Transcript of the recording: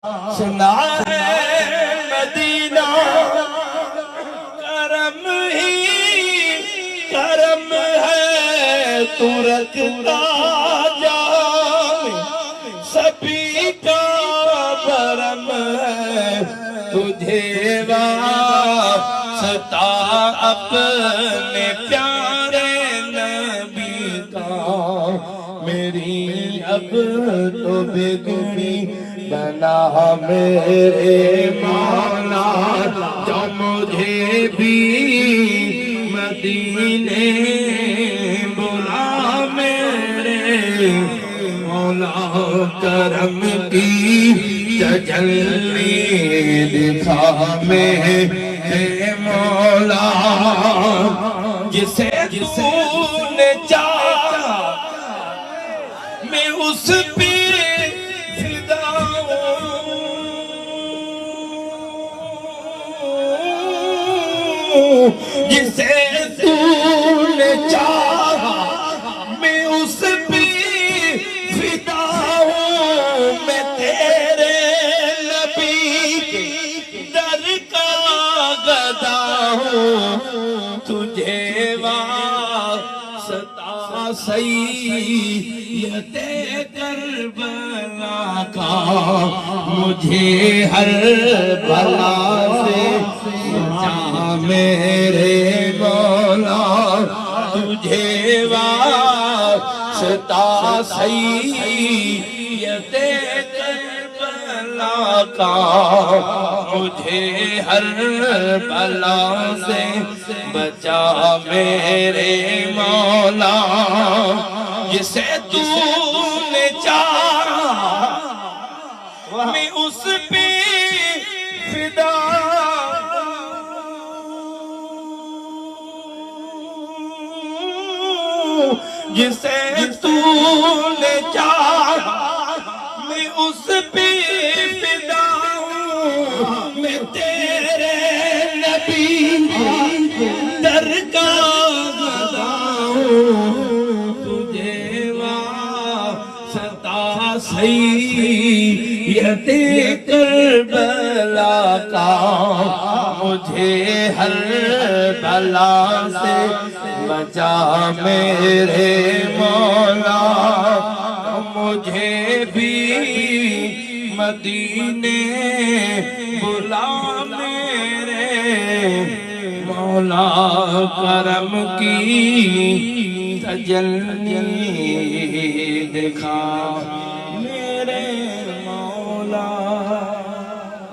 سنا ہے مدینہ کرم ہی کرم ہے، تو رکھتا جام سبھی کا برم ہے، تجھے واسطہ اپنے پیارے نبی کا، میری اب تو بگڑی بنا میرے مولا، جو مجھے بھی مدینے بلا میرے مولا، کرم کی تجلی دکھا میرے مولا، جسے تو نے چاہا میں اس پہ جسے تو نے چاہا میں اس پہ فدا ہوں، میں تیرے نبی کے در کا گدا ہوں، تجھے واسطہ سید کربلا کا، مجھے ہر بلا سے بچا میرے مولا، تجھے واسطہ سید کربلا کا، مجھے ہر بلا سے بچا میرے مولا، جسے تو نے چاہا میں اس پہ فدا، جسے تو نے چاہا میں اس پہ فدا ہوں، میں تیرے نبی در کا گدا ہوں، تجھے واسطہ سید کربلا کا، مجھے ہر بلا سے بچا میرے مولا، مجھے بھی مدینے بلا میرے مولا، کرم کی تجلی دکھا